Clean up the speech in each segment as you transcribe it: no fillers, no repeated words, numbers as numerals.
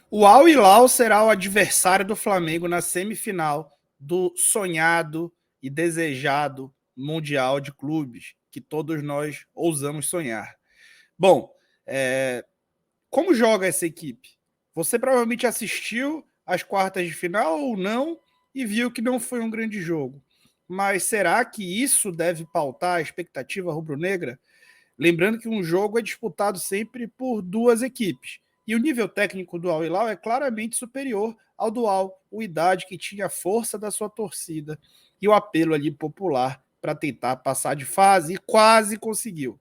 O Al Hilal será o adversário do Flamengo na semifinal do sonhado e desejado Mundial de Clubes, que todos nós ousamos sonhar. Bom, como joga essa equipe? Você provavelmente assistiu às quartas de final ou não e viu que não foi um grande jogo. Mas será que isso deve pautar a expectativa rubro-negra? Lembrando que um jogo é disputado sempre por duas equipes. E o nível técnico do Al Hilal é claramente superior ao do Al Wydad, que tinha a força da sua torcida e o apelo ali popular para tentar passar de fase e quase conseguiu.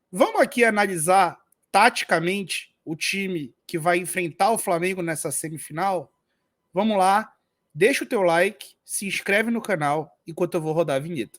Vamos aqui analisar taticamente o time que vai enfrentar o Flamengo nessa semifinal? Vamos lá, deixa o teu like, se inscreve no canal enquanto eu vou rodar a vinheta.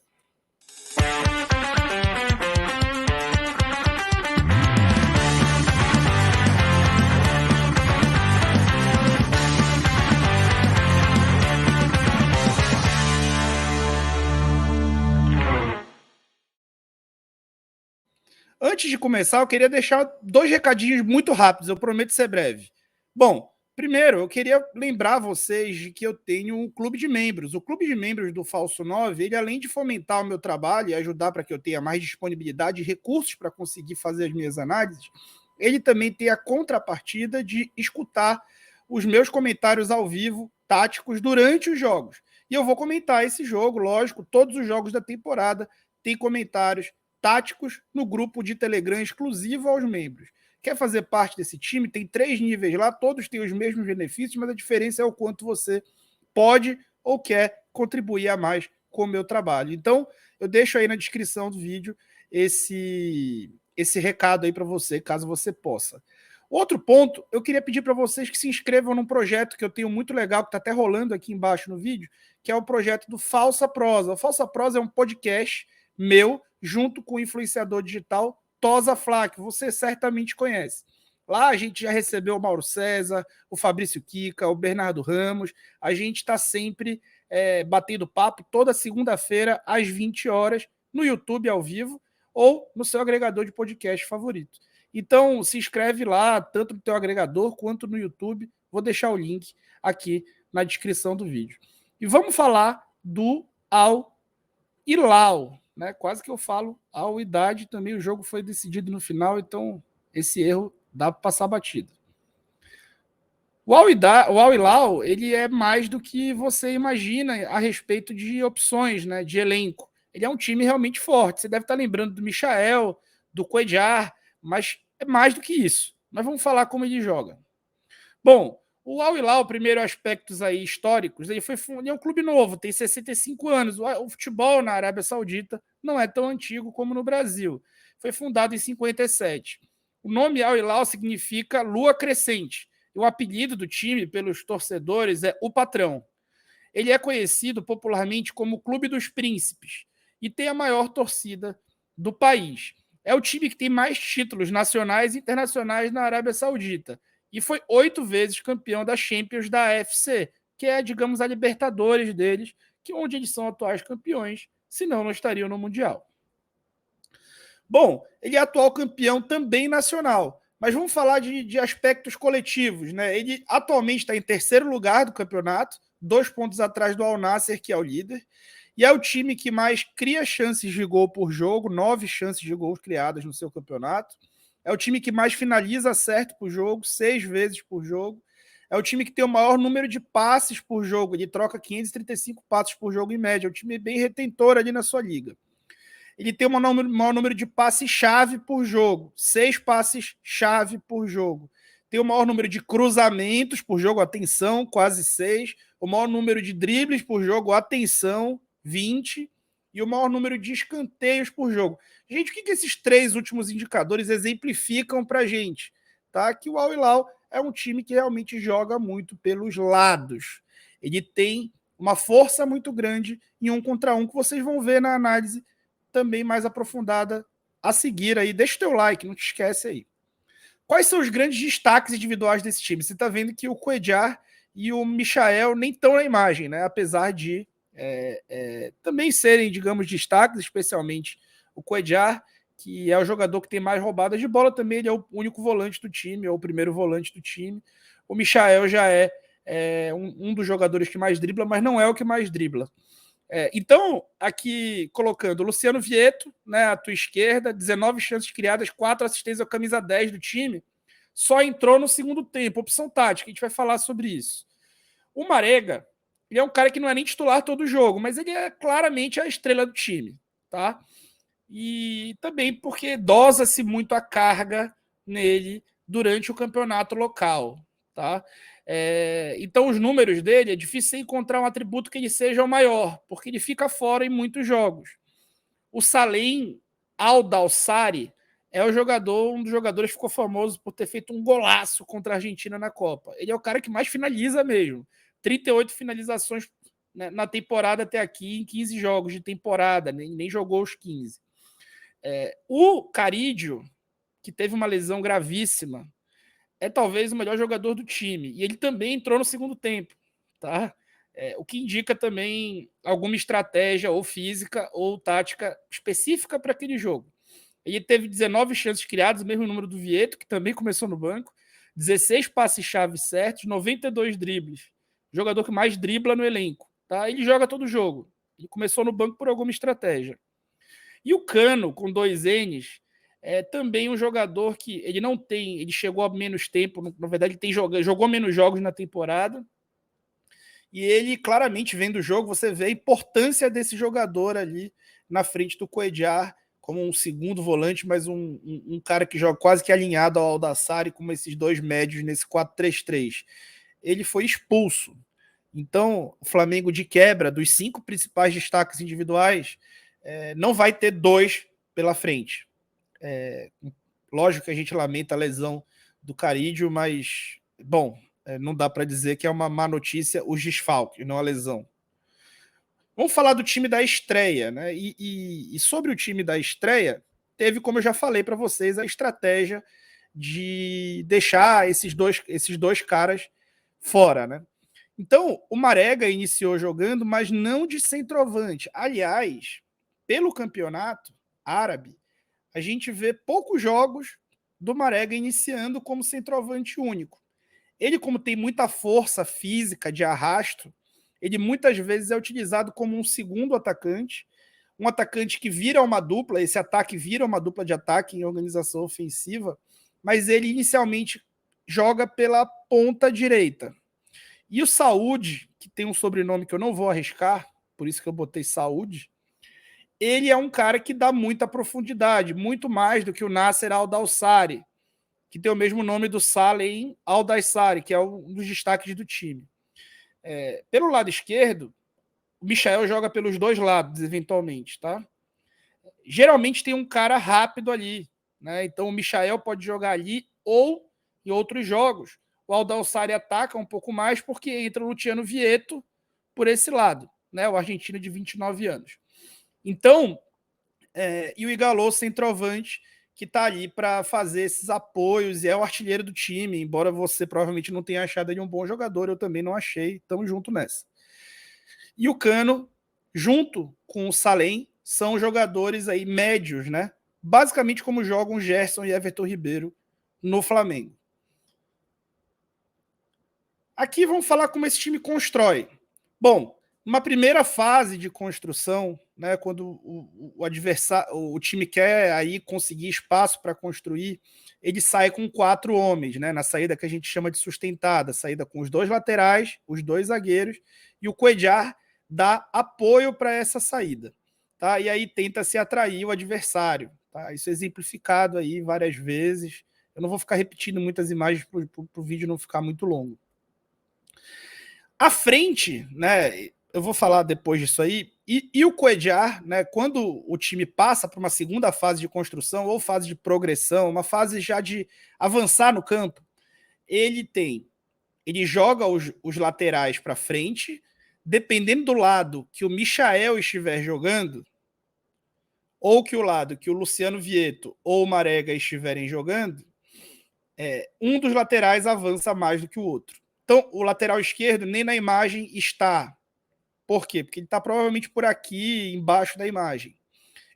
Antes de começar, eu queria deixar dois recadinhos muito rápidos, eu prometo ser breve. Bom, primeiro, eu queria lembrar vocês de que eu tenho um clube de membros. O clube de membros do Falso 9, ele além de fomentar o meu trabalho e ajudar para que eu tenha mais disponibilidade e recursos para conseguir fazer as minhas análises, ele também tem a contrapartida de escutar os meus comentários ao vivo, táticos, durante os jogos. E eu vou comentar esse jogo, lógico, todos os jogos da temporada têm comentários táticos no grupo de Telegram exclusivo aos membros. Quer fazer parte desse time? Tem 3 níveis lá, todos têm os mesmos benefícios, mas a diferença é o quanto você pode ou quer contribuir a mais com o meu trabalho. Então, eu deixo aí na descrição do vídeo esse recado aí para você, caso você possa. Outro ponto, eu queria pedir para vocês que se inscrevam num projeto que eu tenho muito legal, que está até rolando aqui embaixo no vídeo, que é o projeto do Falsa Prosa. O Falsa Prosa é um podcast meu, junto com o influenciador digital Tosa Flá, que você certamente conhece. Lá a gente já recebeu o Mauro César, o Fabrício Kika, o Bernardo Ramos. A gente está sempre batendo papo toda segunda-feira às 20 horas no YouTube ao vivo ou no seu agregador de podcast favorito. Então se inscreve lá, tanto no teu agregador quanto no YouTube. Vou deixar o link aqui na descrição do vídeo. E vamos falar do Al Hilal, né? Quase que eu falo Al Wydad também. O jogo foi decidido no final, então esse erro dá para passar batido. O Al Hilal, ele é mais do que você imagina a respeito de opções, né, de elenco. Ele é um time realmente forte. Você deve estar lembrando do Michael, do Cuéllar, mas é mais do que isso. Mas vamos falar como ele joga. Bom, o Al Hilal, primeiro aspectos aí históricos, ele é um clube novo, tem 65 anos. O futebol na Arábia Saudita não é tão antigo como no Brasil. Foi fundado em 57. O nome Al Hilal significa lua crescente. E o apelido do time pelos torcedores é o Patrão. Ele é conhecido popularmente como o Clube dos Príncipes e tem a maior torcida do país. É o time que tem mais títulos nacionais e internacionais na Arábia Saudita e foi 8 vezes campeão da Champions da AFC, que é, digamos, a Libertadores deles, que onde eles são atuais campeões, senão não estariam no Mundial. Bom, ele é atual campeão também nacional, mas vamos falar de aspectos coletivos, né? Ele atualmente está em terceiro lugar do campeonato, 2 pontos atrás do Al Nassr, que é o líder, e é o time que mais cria chances de gol por jogo, 9 chances de gols criadas no seu campeonato. É o time que mais finaliza certo por jogo, 6 vezes por jogo. É o time que tem o maior número de passes por jogo, ele troca 535 passes por jogo em média. É um time bem retentor ali na sua liga. Ele tem o maior número de passes-chave por jogo, 6 passes-chave por jogo. Tem o maior número de cruzamentos por jogo, atenção, quase 6. O maior número de dribles por jogo, atenção, 20. E o maior número de escanteios por jogo. Gente, o que esses 3 últimos indicadores exemplificam para a gente? Tá? Que o Al Hilal é um time que realmente joga muito pelos lados. Ele tem uma força muito grande em 1 contra 1, que vocês vão ver na análise também mais aprofundada a seguir aí. Deixa o teu like, não te esquece aí. Quais são os grandes destaques individuais desse time? Você está vendo que o Cuéllar e o Michael nem estão na imagem, né? Apesar de também serem, digamos, destaques, especialmente o Cuéllar, que é o jogador que tem mais roubadas de bola também, ele é o único volante do time, é o primeiro volante do time. O Michael já é um dos jogadores que mais dribla, mas não é o que mais dribla. Então, aqui colocando Luciano Vieto, né, à tua esquerda, 19 chances criadas, 4 assistências ao camisa 10 do time, só entrou no segundo tempo, opção tática, a gente vai falar sobre isso. O Marega, ele é um cara que não é nem titular todo jogo, mas ele é claramente a estrela do time, tá? E também porque dosa-se muito a carga nele durante o campeonato local, tá? Então os números dele é difícil encontrar um atributo que ele seja o maior, porque ele fica fora em muitos jogos. O Salem Aldalsari é o jogador, um dos jogadores que ficou famoso por ter feito um golaço contra a Argentina na Copa. Ele é o cara que mais finaliza mesmo. 38 finalizações na temporada até aqui, em 15 jogos de temporada, nem jogou os 15. O Carídio, que teve uma lesão gravíssima, é talvez o melhor jogador do time. E ele também entrou no segundo tempo, tá? O que indica também alguma estratégia ou física ou tática específica para aquele jogo. Ele teve 19 chances criadas, o mesmo número do Vieto, que também começou no banco, 16 passes-chave certos, 92 dribles. Jogador que mais dribla no elenco, tá? Ele joga todo jogo. Ele começou no banco por alguma estratégia. E o Cano, com 2 N's, é também um jogador que ele não tem, ele chegou a menos tempo, na verdade ele jogou menos jogos na temporada, e ele claramente vendo o jogo, você vê a importância desse jogador ali na frente do Cuéllar, como um segundo volante, mas um cara que joga quase que alinhado ao Aldassari, como esses dois médios nesse 4-3-3. Ele foi expulso. Então, o Flamengo de quebra, dos 5 principais destaques individuais, não vai ter 2 pela frente. Lógico que a gente lamenta a lesão do Carídio, mas, bom, não dá para dizer que é uma má notícia os desfalques, não a lesão. Vamos falar do time da estreia, né? E sobre o time da estreia, teve, como eu já falei para vocês, a estratégia de deixar esses dois caras fora, né? Então, o Marega iniciou jogando, mas não de centroavante. Aliás, pelo campeonato árabe, a gente vê poucos jogos do Marega iniciando como centroavante único. Ele, como tem muita força física de arrasto, ele muitas vezes é utilizado como um segundo atacante, um atacante que vira uma dupla, esse ataque vira uma dupla de ataque em organização ofensiva, mas ele inicialmente joga pela ponta direita. E o Saúde, que tem um sobrenome que eu não vou arriscar, por isso que eu botei Saúde, ele é um cara que dá muita profundidade, muito mais do que o Nasser Al-Dawsari, que tem o mesmo nome do Salem Al-Dawsari, que é um dos destaques do time. Pelo lado esquerdo, o Michael joga pelos dois lados, eventualmente, tá? Geralmente tem um cara rápido ali, né? Então o Michael pode jogar ali ou em outros jogos. O Al-Dawsari ataca um pouco mais porque entra o Luciano Vieto por esse lado, né? O argentino de 29 anos. Então, e o Igalô, centroavante, que está ali para fazer esses apoios e é o artilheiro do time, embora você provavelmente não tenha achado ele um bom jogador, eu também não achei, estamos junto nessa. E o Cano, junto com o Salem, são jogadores aí médios, né? Basicamente como jogam Gerson e Everton Ribeiro no Flamengo. Aqui vamos falar como esse time constrói. Bom, uma primeira fase de construção, né, quando o adversário, o time quer aí conseguir espaço para construir, ele sai com 4 homens, né, na saída que a gente chama de sustentada, saída com os 2 laterais, os 2 zagueiros, e o Cuéllar dá apoio para essa saída, tá? E aí tenta se atrair o adversário, tá? Isso é exemplificado aí várias vezes. Eu não vou ficar repetindo muitas imagens para o vídeo não ficar muito longo. À frente, né? Eu vou falar depois disso aí. E o Cuéllar, né? Quando o time passa para uma segunda fase de construção ou fase de progressão, uma fase já de avançar no campo, ele joga os laterais para frente, dependendo do lado que o Michael estiver jogando, ou que o lado que o Luciano Vieto ou o Marega estiverem jogando, um dos laterais avança mais do que o outro. Então, o lateral esquerdo nem na imagem está. Por quê? Porque ele está provavelmente por aqui, embaixo da imagem.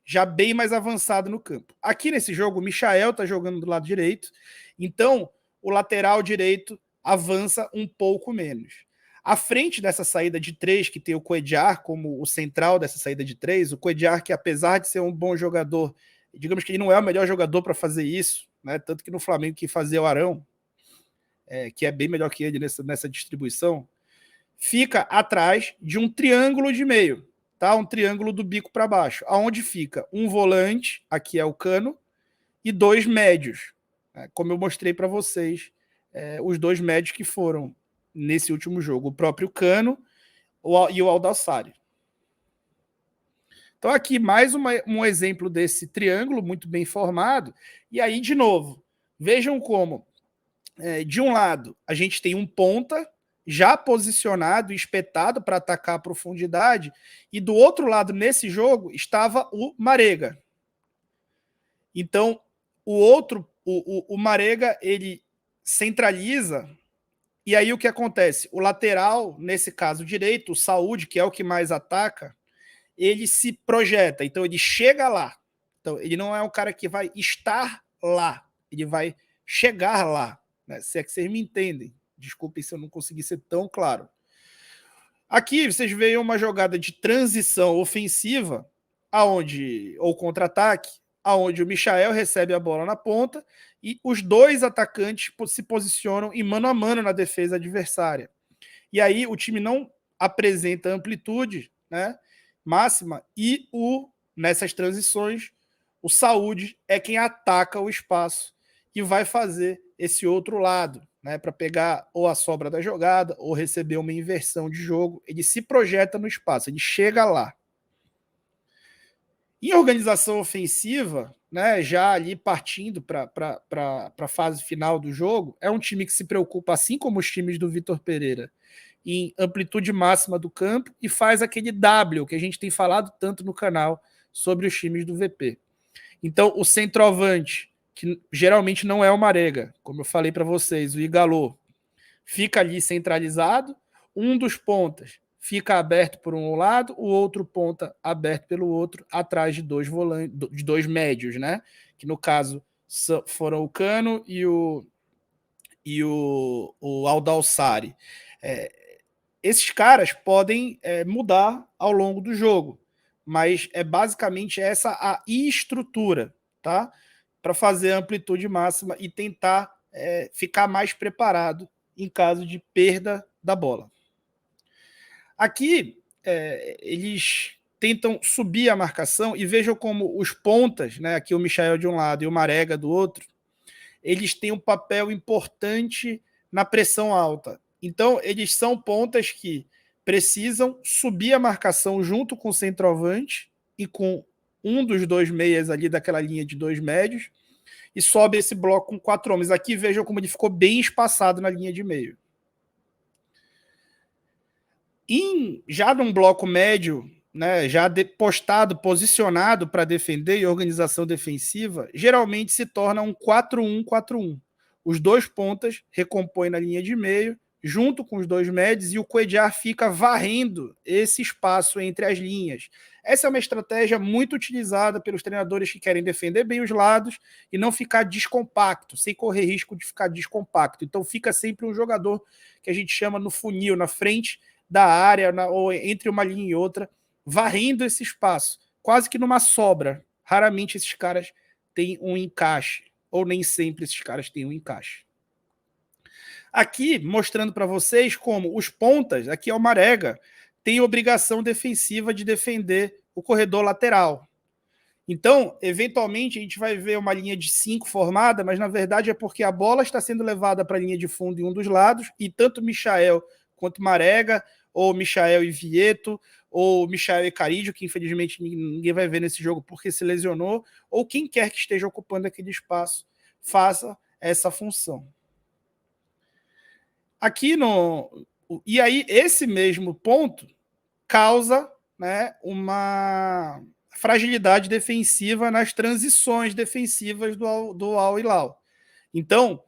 já bem mais avançado no campo. Aqui nesse jogo, o Michael está jogando do lado direito, então o lateral direito avança um pouco menos. À frente dessa saída de 3, que tem o Cuéllar como o central dessa saída de 3, o Cuéllar, que apesar de ser um bom jogador, digamos que ele não é o melhor jogador para fazer isso, né? Tanto que no Flamengo que fazia o Arão, que é bem melhor que ele nessa distribuição, fica atrás de um triângulo de meio, tá? Um triângulo do bico para baixo, aonde fica um volante, aqui é o Cano, e 2 médios, né? Como eu mostrei para vocês, os 2 médios que foram nesse último jogo, o próprio Cano e o Aldalsari. Então aqui mais um exemplo desse triângulo muito bem formado, e aí de novo, vejam como de um lado a gente tem um ponta já posicionado, espetado para atacar a profundidade, e do outro lado nesse jogo estava o Marega. Então o Marega ele centraliza. E aí o que acontece? O lateral, nesse caso direito, o Saúde, que é o que mais ataca, ele se projeta, então ele chega lá. Então ele não é um cara que vai estar lá, ele vai chegar lá, né? Se é que vocês me entendem. Desculpem se eu não consegui ser tão claro. Aqui vocês veem uma jogada de transição ofensiva, aonde ou contra-ataque, aonde o Michael recebe a bola na ponta e os 2 atacantes se posicionam em mano a mano na defesa adversária. E aí o time não apresenta amplitude, né, máxima, e nessas transições o Saúde é quem ataca o espaço e vai fazer esse outro lado, né, para pegar ou a sobra da jogada ou receber uma inversão de jogo. Ele se projeta no espaço, ele chega lá. Em organização ofensiva, né, já ali partindo para a fase final do jogo, é um time que se preocupa, assim como os times do Vitor Pereira, em amplitude máxima do campo e faz aquele W que a gente tem falado tanto no canal sobre os times do VP. Então, o centroavante, que geralmente não é o Marega, como eu falei para vocês, o Igalô, fica ali centralizado, um dos pontas fica aberto por um lado, o outro ponta aberto pelo outro, atrás de 2 volantes, de 2 médios, né? Que no caso foram o Cano e o Aldalsari. Esses caras podem mudar ao longo do jogo, mas é basicamente essa a estrutura, tá? Para fazer a amplitude máxima e tentar ficar mais preparado em caso de perda da bola. Aqui, eles tentam subir a marcação e vejam como os pontas, né, aqui o Michael de um lado e o Marega do outro, eles têm um papel importante na pressão alta. Então, eles são pontas que precisam subir a marcação junto com o centroavante e com um dos 2 meias ali daquela linha de 2 médios e sobe esse bloco com 4 homens. Aqui vejam como ele ficou bem espaçado na linha de meio. Já num bloco médio, né, já postado, posicionado para defender e organização defensiva, geralmente se torna um 4-1-4-1. Os 2 pontas recompõem na linha de meio, junto com os 2 médios, e o Cuéllar fica varrendo esse espaço entre as linhas. Essa é uma estratégia muito utilizada pelos treinadores que querem defender bem os lados e não ficar descompacto, sem correr risco de ficar descompacto. Então fica sempre um jogador que a gente chama no funil, na frente da área, ou entre uma linha e outra, varrendo esse espaço, quase que numa sobra. Raramente esses caras têm um encaixe, ou nem sempre esses caras têm um encaixe. Aqui, mostrando para vocês como os pontas, aqui é o Marega, tem obrigação defensiva de defender o corredor lateral. Então, eventualmente, a gente vai ver uma linha de 5 formada, mas na verdade é porque a bola está sendo levada para a linha de fundo em um dos lados, e tanto Michael quanto Marega, ou Michael e Vieto, ou Michael e Carídio, que infelizmente ninguém vai ver nesse jogo porque se lesionou, ou quem quer que esteja ocupando aquele espaço, faça essa função. Aqui e aí, esse mesmo ponto causa, né, uma fragilidade defensiva nas transições defensivas do Al Hilal. Então,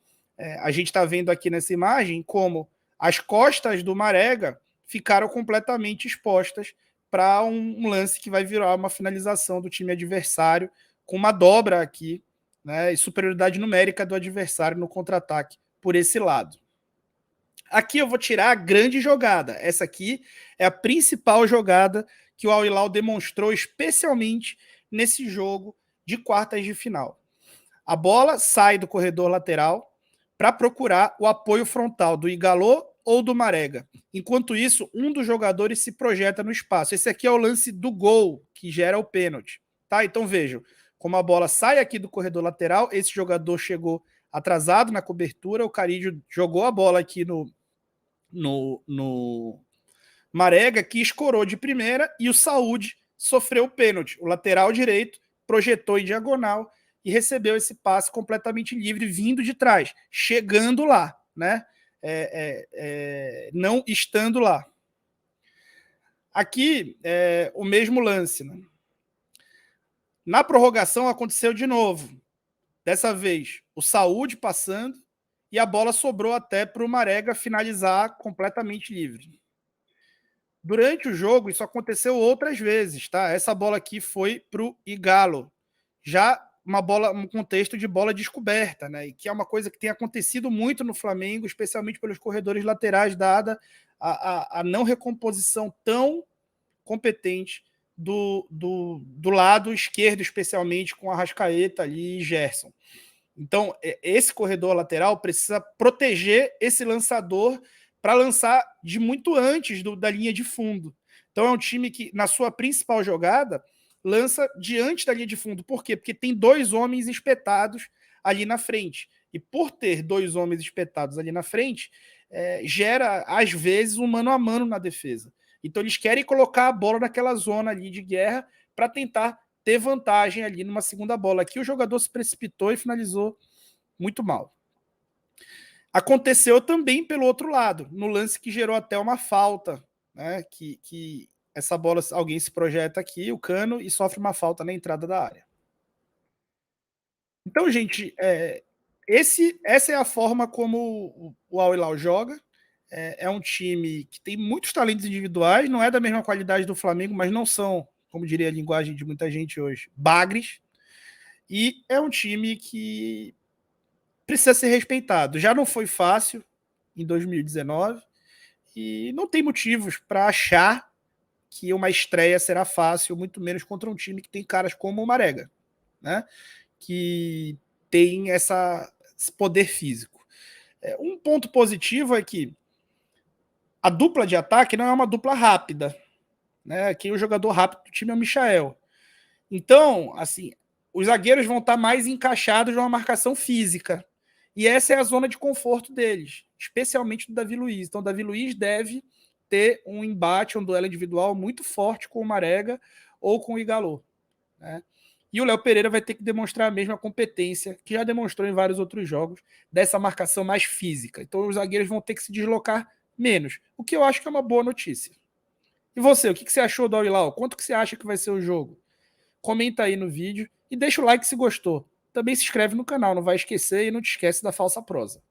a gente está vendo aqui nessa imagem como as costas do Marega ficaram completamente expostas para um lance que vai virar uma finalização do time adversário, com uma dobra aqui, né, e superioridade numérica do adversário no contra-ataque por esse lado. Aqui eu vou tirar a grande jogada. Essa aqui é a principal jogada que o Al Hilal demonstrou, especialmente nesse jogo de quartas de final. A bola sai do corredor lateral para procurar o apoio frontal do Igalô ou do Marega. Enquanto isso, um dos jogadores se projeta no espaço. Esse aqui é o lance do gol que gera o pênalti. Tá? Então vejam, como a bola sai aqui do corredor lateral, esse jogador chegou atrasado na cobertura, o Carídio jogou a bola aqui no Marega, que escorou de primeira, e o Saúde sofreu o pênalti. O lateral direito projetou em diagonal e recebeu esse passe completamente livre, vindo de trás, chegando lá, né? Não estando lá. Aqui é o mesmo lance, né? Na prorrogação aconteceu de novo. Dessa vez, o Saúde passando e a bola sobrou até para o Marega finalizar completamente livre. Durante o jogo, isso aconteceu outras vezes, tá? Essa bola aqui foi para o Igalo. Já uma bola, um contexto de bola descoberta, né? E que é uma coisa que tem acontecido muito no Flamengo, especialmente pelos corredores laterais, dada a não recomposição tão competente do lado esquerdo, especialmente com a Arrascaeta ali e Gerson. Então, esse corredor lateral precisa proteger esse lançador para lançar de muito antes da linha de fundo. Então, é um time que, na sua principal jogada, lança diante da linha de fundo. Por quê? Porque tem dois homens espetados ali na frente. E por ter dois homens espetados ali na frente, gera, às vezes, um mano a mano na defesa. Então, eles querem colocar a bola naquela zona ali de guerra para tentar ter vantagem ali numa segunda bola. Aqui o jogador se precipitou e finalizou muito mal. Aconteceu também pelo outro lado, no lance que gerou até uma falta, né? Que essa bola, alguém se projeta aqui, o Cano, e sofre uma falta na entrada da área. Então, gente, essa é a forma como o Al Hilal joga. É um time que tem muitos talentos individuais, não é da mesma qualidade do Flamengo, mas não são, como diria a linguagem de muita gente hoje, bagres. E é um time que precisa ser respeitado. Já não foi fácil em 2019 e não tem motivos para achar que uma estreia será fácil, muito menos contra um time que tem caras como o Marega, né? Que tem esse poder físico. Um ponto positivo é que a dupla de ataque não é uma dupla rápida, né? Aqui o jogador rápido do time é o Michael. Então, assim, os zagueiros vão estar mais encaixados numa marcação física. E essa é a zona de conforto deles, especialmente do Davi Luiz. Então, o Davi Luiz deve ter um embate, um duelo individual muito forte com o Marega ou com o Igalô, né? E o Léo Pereira vai ter que demonstrar a mesma competência que já demonstrou em vários outros jogos, dessa marcação mais física. Então, os zagueiros vão ter que se deslocar menos, o que eu acho que é uma boa notícia. E você, o que você achou do Al Hilal? Quanto que você acha que vai ser o jogo? Comenta aí no vídeo e deixa o like se gostou. Também se inscreve no canal, não vai esquecer, e não te esquece da falsa prosa.